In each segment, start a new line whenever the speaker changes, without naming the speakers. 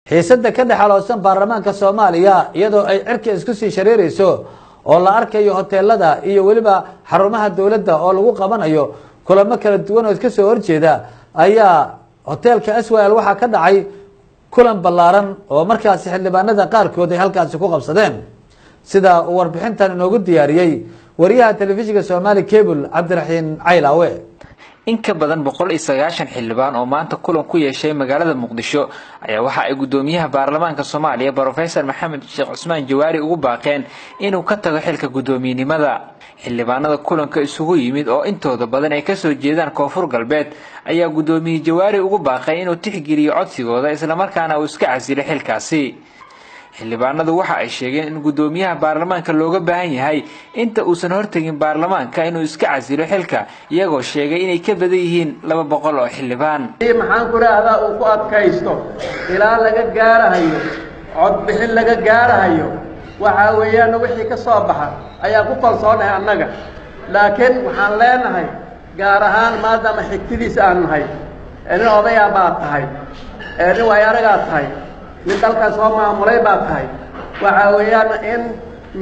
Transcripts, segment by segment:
xiisada ka dhaxaloosan baarlamaanka Soomaaliya iyadoo ay cirka isku sii shareerayso oo la arkayo hoteelada iyo waliba xarumaha dawladda oo lagu qabanayo kulamo kala duwan oo iska soo horjeeda ayaa hoteelka Aswal waxa ka dhacay kulan ballaaran oo markaas xildhibaanada qaarkood ay halkaas ku qabsadeen sida uu warbixintan inoogu diyaariyay wariyaha telefishinka Somali Cable Cabdiraxiin Caylawe
in ka badan 190 xildhibaan oo maanta kulan ku yeeshay magaalada Muqdisho ayaa waxa ay gudoomiyaha baarlamaanka Soomaaliya Professor Maxamed Sheekh Cusmaan Jawaari ugu baaqeen inuu ka tago xilka gudoomiyenimada xildhibaanada kulanka isugu yimid oo intooda badan ay ka soo jeedaan Koonfur Galbeed ayaa gudoomiye Jawaari ugu baaqay inuu tixgeliyo codsigooda isla markaana uu iska casilo xilkaasi xildhibaanadu waxa ay sheegeen in gudoomiyaha baarlamaanka looga baahan yahay inta uusan hortagin baarlamaanka inuu iska casilo xilka iyagoo sheegay inay ka badan yihiin 200 oo xildhibaan
maxaan ku raahdaa uu ku adkaysto ilaa laga gaarahayo cod bixin laga gaarahayo waxa weeyaan wixii ka soo baxa ayaa ku kalsoonahay annaga laakiin waxaan leenahay gaar ahaan maadaama xigtidiisa aan nahay in odayaa baa tahay in waayaragaa tahay من dalka soo maamulay baa tahay waxa weeyaan in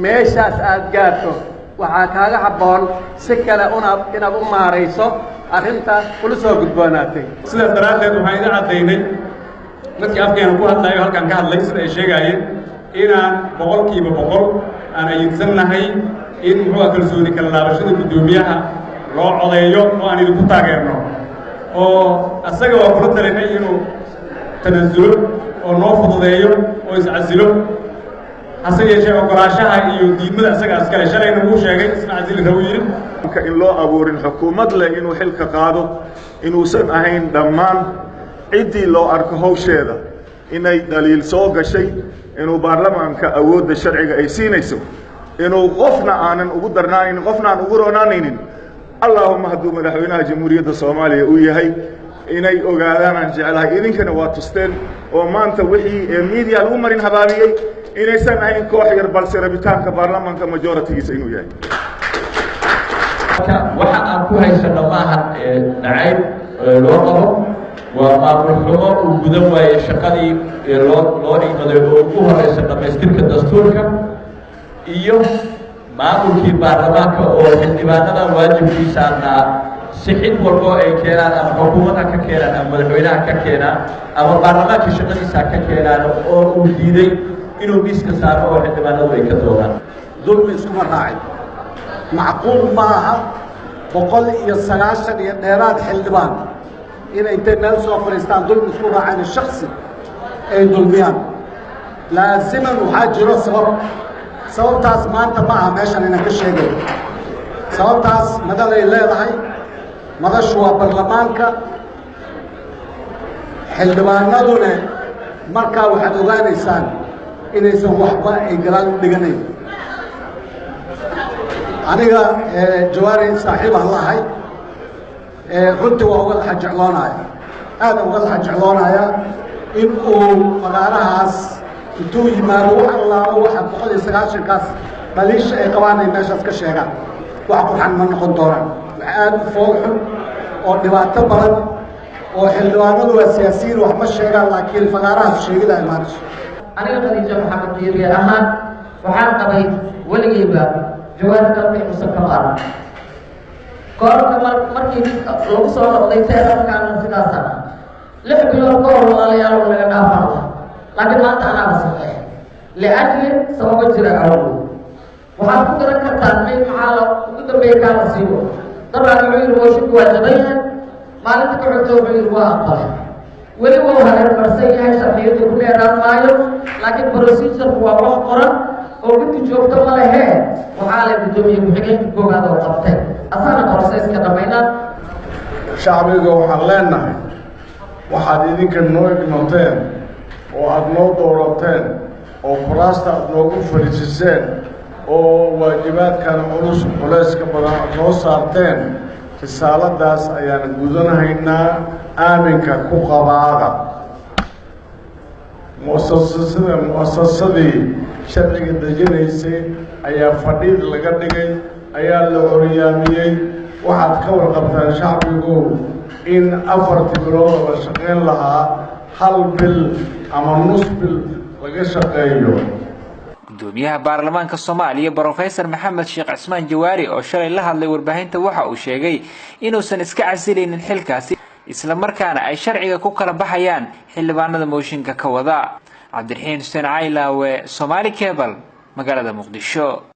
meeshaas aad gaarto waxa kaaga haboon si kale inaad u maareyso arinta kula soo gudboonaatay
sida daraadeed waxaan idin cadeynay markii afkeena ku hadlayo halkan ka hadlay sida ay sheegayeen inaan 100% aan ayidsanahay in muxuu kalsooni kala laabashada gudoomiyaha loo codeeyo oo aan idinku taageerno oo asaga waa ku talinay inuu tanaasul oo noo fududeeyo oo iscasilo hase yeeshee ogolaashaha iyo diidmada isaga askale shalayna uu sheegay isna casili raw yiri
in loo abuurin xukuumad leh inuu xilka qaado inuusan ahayn dhammaan cidii loo arko hawsheeda inay daliil soo gashay inuu baarlamaanka awoodda sharciga ay siinayso inuu qofna aanan ugu darnaanin qofna aan ugu roonaanaynin allahumma hadduu madaxweynaha jamhuuriyadda Soomaaliya uu yahay inay ogaadaan aan jecelahay idinkana waa tusteen oo maanta wixii media lagu marin habaabiyay inaysan ahayn koox yar balse rabitaanka baarlamaanka majority-giisa inuu yahay
waxa aan ku haysano maahan nacayb loo qabo waa maamul xumo uu gudan waayay shaqadii loo dhimaday oo ugu horeysa dhamaystirka dastuurka iyo maamulkii baarlamaanka oo xildhibaanada waajibkiisaana sixid walbo ay keenaan ama xukuumadda ka keenaan ama madaxweynaha ka keenaan ama baarlamaanka shaqadiisa ka keenaan oo uu diiday inuu miiska saaro oo xildhibaanadu ay ka doodaan
dulmi isku raacay macquul maaha 190 iyo dheeraad xildhibaan inay intay meel soo fariistaan dulmi isku raacayna shakhsi ay dulmiyaan laaziman waxaa jiro sababtaas maanta maaha meeshan inaan ka sheegay sababtaas madalay leedahay madashu waa baarlamaanka xildhibaanaduna markaa waxaad ogaanaysaan inaysan waxba ay galaal u dhiganayn aniga Jawaari saaxiib aan lahay runtii waa uga laxa jecloonaya aad uga laxa jecloonaya in uu magaalahaas intuu yimaado waxa allaaba waxa 190kaas dhaliisha ay qabaan ay meeshaas ka sheegaan wax qurxan ma noqon doonaan aad foolxun oo dhibaato badan oo xildhibaanadu waa siyaasiyiin wax ma sheegaan laakiin fagaaraha sheegida ay maarayso
aniga Khadiija Maxamed Diiriye ahaan waxaan qabay waligeyba Jawaari qalbi musakal ah koorka markii lagu soo noqday teeramkan sidaas ah 6 bilood ka hor walaalayaal laga dhaafay laakiin maanta ana basaqay laajli sabab jira awal waxaan ku garan kartaa mid maxaa ugu dambeeyay ka siibo طبعا عير وشك وجبيه ما لك تعطوا عير واقع ولي هو هذا المرسي هاي شرعيه كل يرام مايو لكن بروسيجر هو قرن او كنت جوجته ما له وحاله بدومي بخيل كوغاده وقبته اصلا بروسيس كدمينا
shacbiga waxaan leenahay waxaad idinka noo ignoteen oo aad noo doorateen oo kuraasta aad noogu fariisiseen oo waajibaadkan culus culayska badan noo saarteen risaaladaas ayaan gudanahaynaa aaminka ku qabaada muasasadii sharciga dejinaysay ayaa fadhiid laga dhigay ayaa la horyaamiyey waxaad ka warqabtaan shacbigu in 4 bilood la shaqayn lahaa hal bil ama nus bil laga shaqeeyo.
gudoomiyaha baarlamaanka Soomaaliya Professor Maxamed Sheekh Cismaan Jawaari oo shalay la hadlay warbaahinta waxa uu sheegay inuusan iska casileynin xilkaasi isla markaana ay sharciga ku kala baxayaan xildhibaanada mooshinka ka wada. Cabdiraxiin Xuseen Caylaawe, Somali Cable, magaalada Muqdisho.